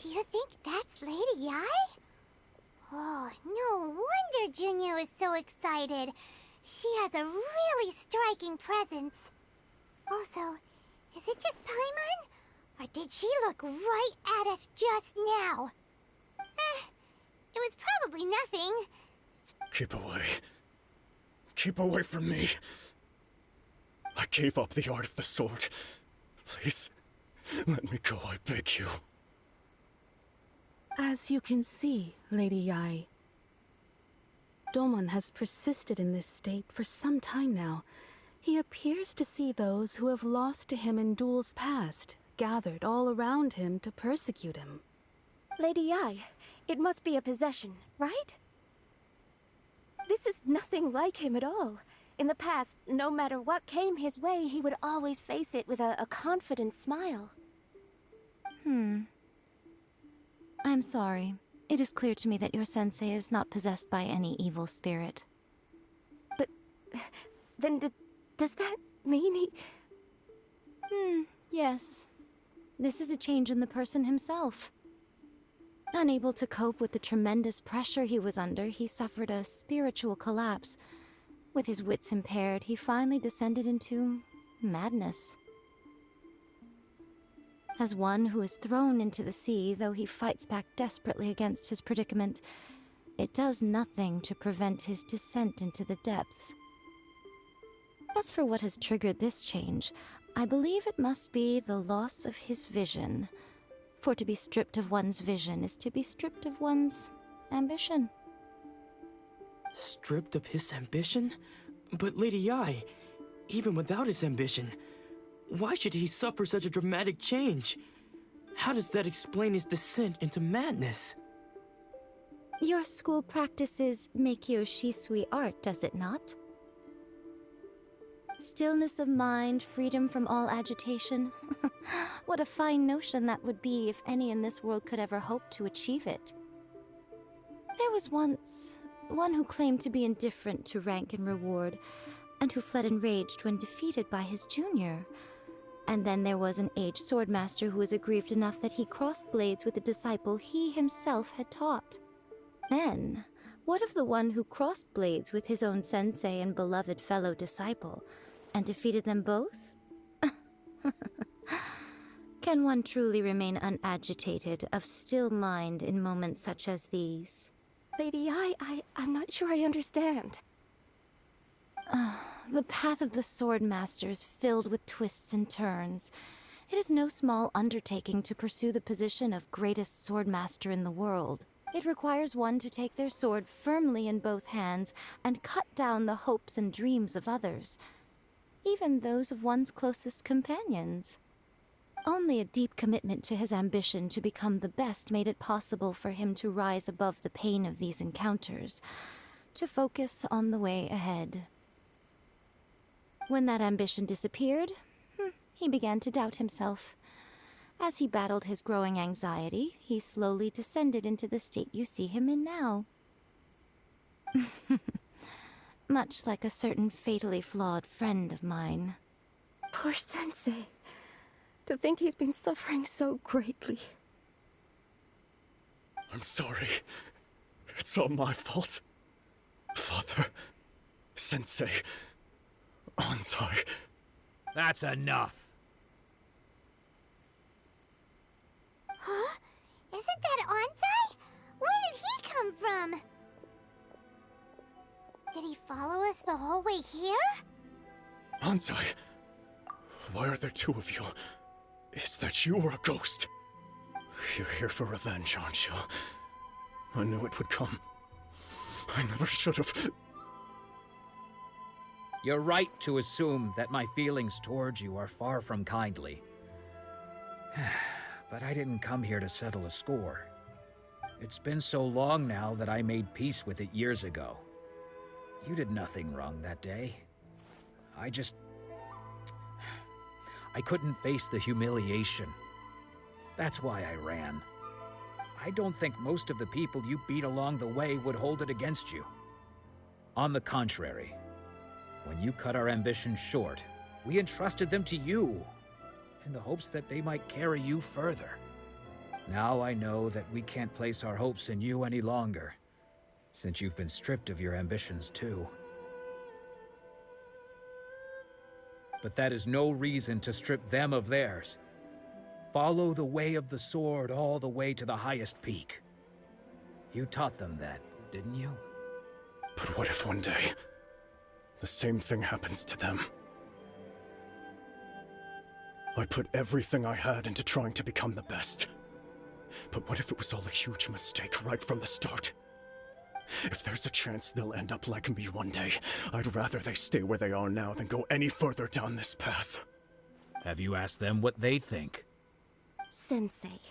Do you think that's Lady Yai? Oh, no wonder Junior is so excited. She has a really striking presence. Also, is it just Paimon? Or did she look right at us just now? It was probably nothing. Keep away. Keep away from me. I gave up the art of the sword. Please, let me go, I beg you. As you can see, Lady Yai, Domon has persisted in this state for some time now. He appears to see those who have lost to him in duels past, gathered all around him to persecute him. Lady Yai, it must be a possession, right? This is nothing like him at all. In the past, no matter what came his way, he would always face it with a confident smile. I'm sorry. It is clear to me that your sensei is not possessed by any evil spirit. But then does that mean he... Yes. This is a change in the person himself. Unable to cope with the tremendous pressure he was under, he suffered a spiritual collapse. With his wits impaired, he finally descended into madness. As one who is thrown into the sea, though he fights back desperately against his predicament, it does nothing to prevent his descent into the depths. As for what has triggered this change, I believe it must be the loss of his vision. For to be stripped of one's vision is to be stripped of one's ambition. Stripped of his ambition? But Lady Yai, even without his ambition, why should he suffer such a dramatic change? How does that explain his descent into madness? Your school practices Meikyo Shisui art, does it not? Stillness of mind, freedom from all agitation. What a fine notion that would be if any in this world could ever hope to achieve it. There was once one who claimed to be indifferent to rank and reward, and who fled enraged when defeated by his junior. And then there was an aged swordmaster who was aggrieved enough that he crossed blades with a disciple he himself had taught. Then, what of the one who crossed blades with his own sensei and beloved fellow disciple, and defeated them both? Can one truly remain unagitated, of still mind in moments such as these? Lady Yai, I'm not sure I understand. The path of the Swordmaster is filled with twists and turns. It is no small undertaking to pursue the position of greatest Swordmaster in the world. It requires one to take their sword firmly in both hands and cut down the hopes and dreams of others, even those of one's closest companions. Only a deep commitment to his ambition to become the best made it possible for him to rise above the pain of these encounters, to focus on the way ahead. When that ambition disappeared, he began to doubt himself. As he battled his growing anxiety, he slowly descended into the state you see him in now. Much like a certain fatally flawed friend of mine. Poor sensei. To think he's been suffering so greatly. I'm sorry. It's all my fault. Father, Sensei, Anzai. That's enough. Huh? Isn't that Anzai? Where did he come from? Did he follow us the whole way here? Anzai, why are there two of you? Is that you or a ghost? You're here for revenge, aren't you? I knew it would come. I never should have. You're right to assume that my feelings towards you are far from kindly. But I didn't come here to settle a score. It's been so long now that I made peace with it years ago. You did nothing wrong that day. I couldn't face the humiliation. That's why I ran. I don't think most of the people you beat along the way would hold it against you. On the contrary, when you cut our ambitions short, we entrusted them to you, in the hopes that they might carry you further. Now I know that we can't place our hopes in you any longer, since you've been stripped of your ambitions too. But that is no reason to strip them of theirs. Follow the way of the sword all the way to the highest peak. You taught them that, didn't you? But what if one day, the same thing happens to them? I put everything I had into trying to become the best. But what if it was all a huge mistake right from the start? If there's a chance they'll end up like me one day, I'd rather they stay where they are now than go any further down this path. Have you asked them what they think? Sensei,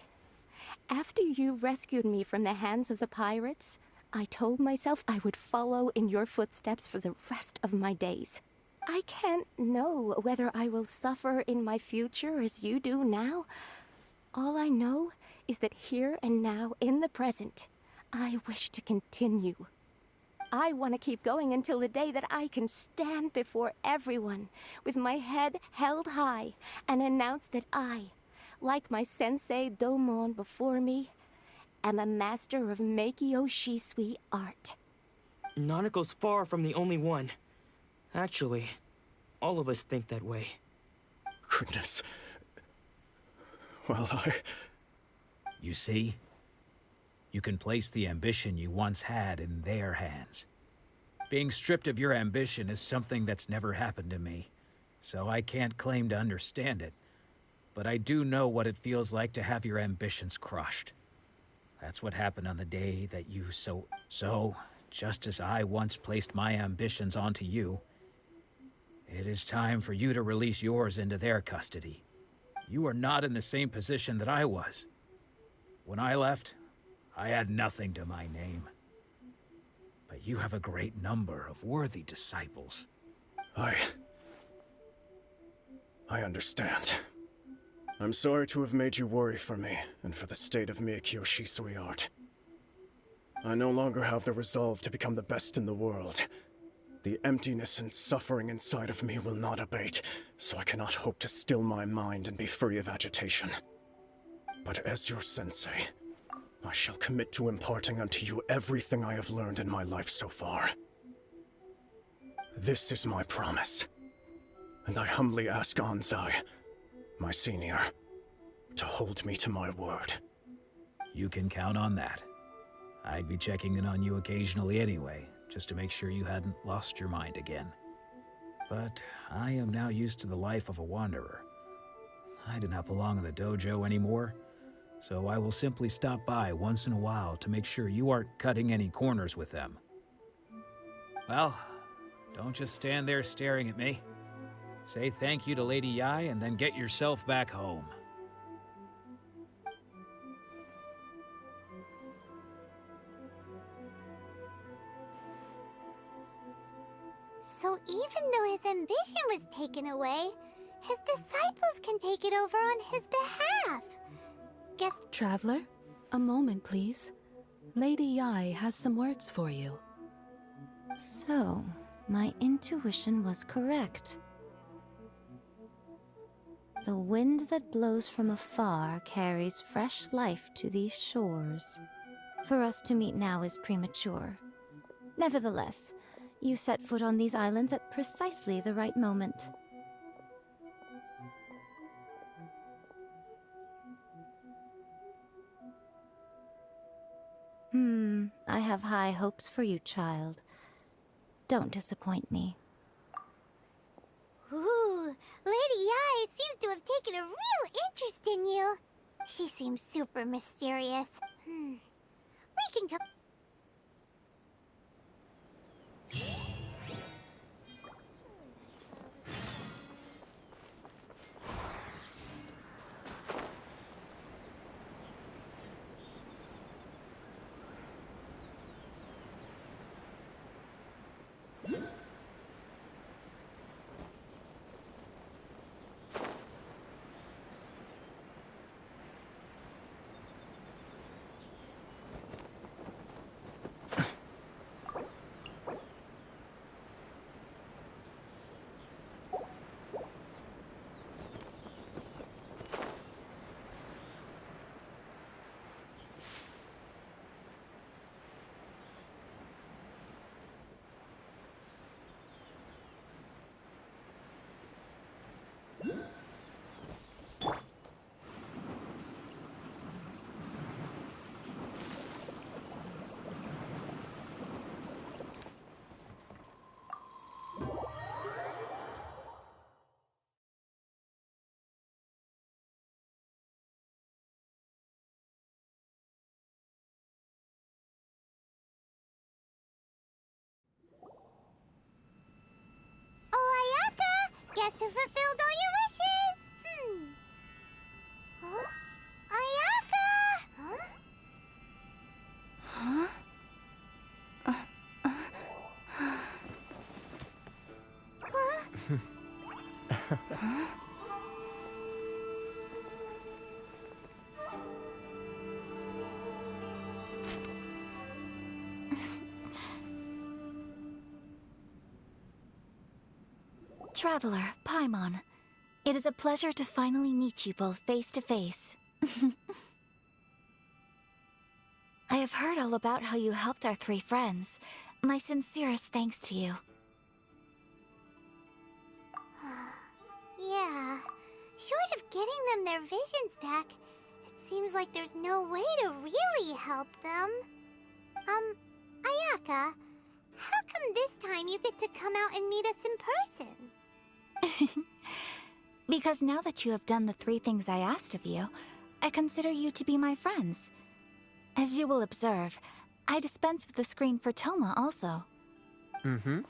after you rescued me from the hands of the pirates, I told myself I would follow in your footsteps for the rest of my days. I can't know whether I will suffer in my future as you do now. All I know is that here and now, in the present, I wish to continue. I want to keep going until the day that I can stand before everyone with my head held high and announce that I, like my sensei Domon before me, am a master of Meikyo Shisui art. Nanako's far from the only one. Actually, all of us think that way. Goodness. Well, You see? You can place the ambition you once had in their hands. Being stripped of your ambition is something that's never happened to me, so I can't claim to understand it. But I do know what it feels like to have your ambitions crushed. That's what happened on the day that you So, just as I once placed my ambitions onto you, it is time for you to release yours into their custody. You are not in the same position that I was. When I left, I had nothing to my name. But you have a great number of worthy disciples. I understand. I'm sorry to have made you worry for me, and for the state of Meikyo Shisui art. I no longer have the resolve to become the best in the world. The emptiness and suffering inside of me will not abate, so I cannot hope to still my mind and be free of agitation. But as your sensei, I shall commit to imparting unto you everything I have learned in my life so far. This is my promise, and I humbly ask Anzai, my senior, to hold me to my word. You can count on that. I'd be checking in on you occasionally anyway, just to make sure you hadn't lost your mind again. But I am now used to the life of a wanderer. I do not belong in the dojo anymore, so I will simply stop by once in a while to make sure you aren't cutting any corners with them. Well, don't just stand there staring at me. Say thank you to Lady Yai and then get yourself back home. So even though his ambition was taken away, his disciples can take it over on his behalf. Guess Traveler, a moment, please. Lady Yai has some words for you. So, my intuition was correct. The wind that blows from afar carries fresh life to these shores. For us to meet now is premature. Nevertheless, you set foot on these islands at precisely the right moment. I have high hopes for you, child. Don't disappoint me. Ooh, Lady Yai seems to have taken a real interest in you. She seems super mysterious. We can go. Traveler, Paimon. It is a pleasure to finally meet you both face to face. I have heard all about how you helped our three friends. My sincerest thanks to you. Yeah. Short of getting them their visions back, it seems like there's no way to really help them. Ayaka, how come this time you get to come out and meet us in person? Because now that you have done the 3 things I asked of you, I consider you to be my friends. As you will observe, I dispense with the screen for Toma also. Mm-hmm.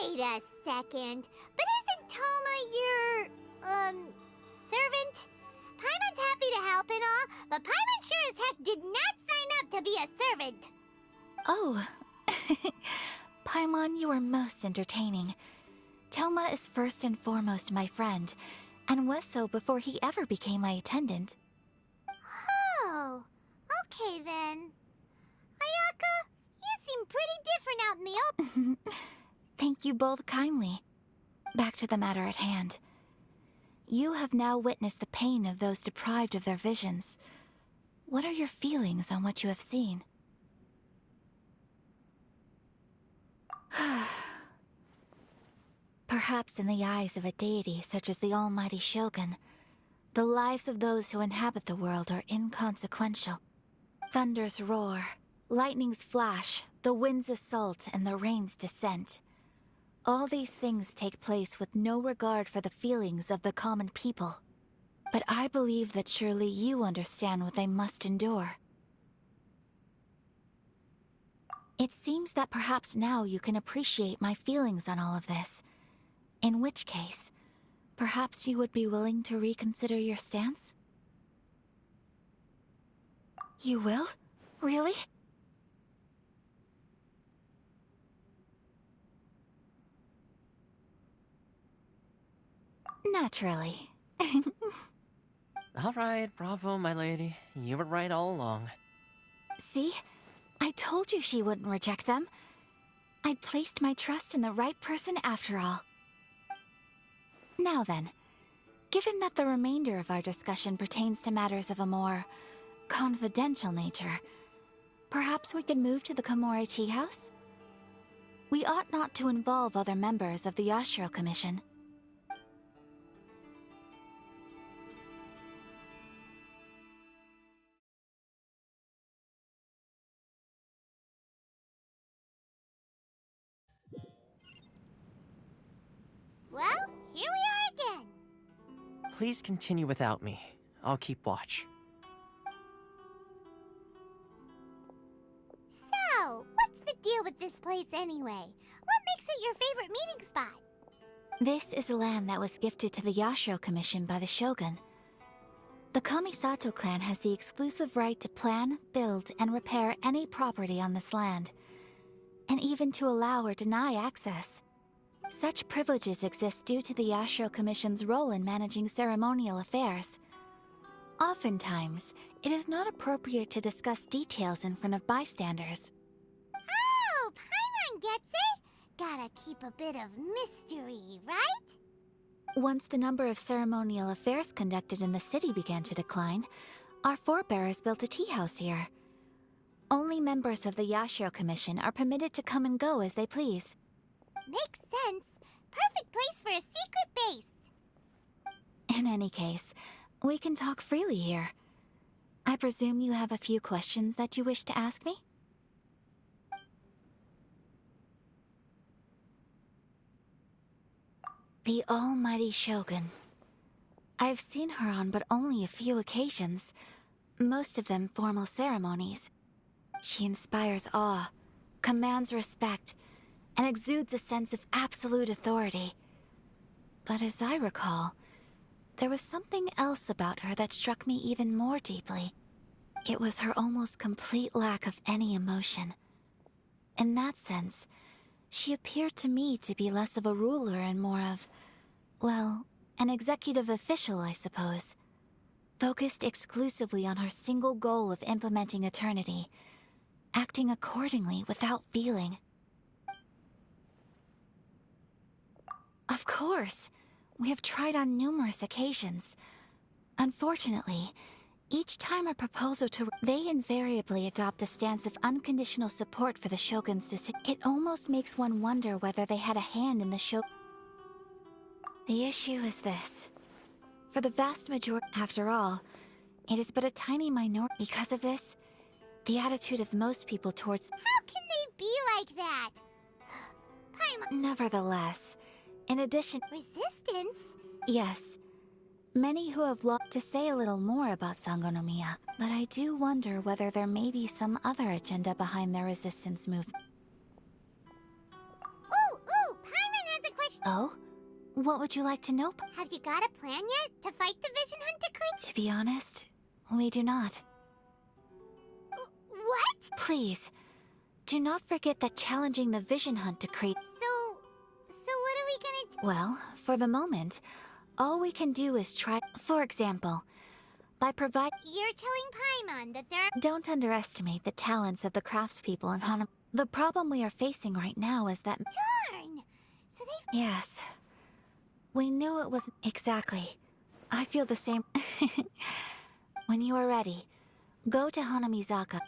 Wait a second. But isn't Toma your, servant? Paimon's happy to help and all, but Paimon sure as heck did not sign up to be a servant. Oh. Paimon, you are most entertaining. Toma is first and foremost my friend, and was so before he ever became my attendant. Oh, okay then. Ayaka, you seem pretty different out in the open. Thank you both kindly. Back to the matter at hand. You have now witnessed the pain of those deprived of their visions. What are your feelings on what you have seen? Perhaps in the eyes of a deity such as the almighty Shogun, the lives of those who inhabit the world are inconsequential. Thunders roar, lightnings flash, the winds assault, and the rains descent. All these things take place with no regard for the feelings of the common people. But I believe that surely you understand what they must endure. It seems that perhaps now you can appreciate my feelings on all of this. In which case, perhaps you would be willing to reconsider your stance? You will? Really? Naturally. All right, bravo, my lady. You were right all along. See? I told you she wouldn't reject them. I'd placed my trust in the right person after all. Now then, given that the remainder of our discussion pertains to matters of a more confidential nature, perhaps we could move to the Komori Tea House? We ought not to involve other members of the Yashiro Commission. Well, here we are again. Please continue without me. I'll keep watch. So, what's the deal with this place anyway? What makes it your favorite meeting spot? This is land that was gifted to the Yashiro Commission by the Shogun. The Kamisato clan has the exclusive right to plan, build, and repair any property on this land, and even to allow or deny access. Such privileges exist due to the Yashiro Commission's role in managing ceremonial affairs. Oftentimes, it is not appropriate to discuss details in front of bystanders. Oh, Paimon gets it. Gotta keep a bit of mystery, right? Once the number of ceremonial affairs conducted in the city began to decline, our forebears built a tea house here. Only members of the Yashiro Commission are permitted to come and go as they please. Makes sense. Perfect place for a secret base. In any case, we can talk freely here. I presume you have a few questions that you wish to ask me? The almighty Shogun. I've seen her on but only a few occasions, most of them formal ceremonies. She inspires awe, commands respect, and exudes a sense of absolute authority. But as I recall, there was something else about her that struck me even more deeply. It was her almost complete lack of any emotion. In that sense, She appeared to me to be less of a ruler and more of, well, an executive official, I suppose. Focused exclusively on her single goal of implementing eternity, acting accordingly without feeling. Of course, we have tried on numerous occasions. Unfortunately, each time a proposal to they invariably adopt a stance of unconditional support for the Shogun's decision. It almost makes one wonder whether they had a hand in the Shogun. The issue is this. For the vast majority, after all, it is but a tiny minority. Because of this, the attitude of most people towards— How can they be like that? Paimon. Nevertheless, in addition— Resistance? Yes, many who have looked to say a little more about Sangonomiya, but I do wonder whether there may be some other agenda behind their resistance movement. Ooh, Paimon has a question. Oh? What would you like to know? Have you got a plan yet to fight the Vision Hunt Decree? To be honest, we do not. What? Please, do not forget that challenging the Vision Hunt Decree— So what are we gonna do? Well, for the moment, all we can do is try— For example, by providing— You're telling Paimon that they're— Don't underestimate the talents of the craftspeople in Hanami. The problem we are facing right now is that— Darn! So they— Yes. We knew it was— Exactly. I feel the same. When you are ready, go to Hanamizaka.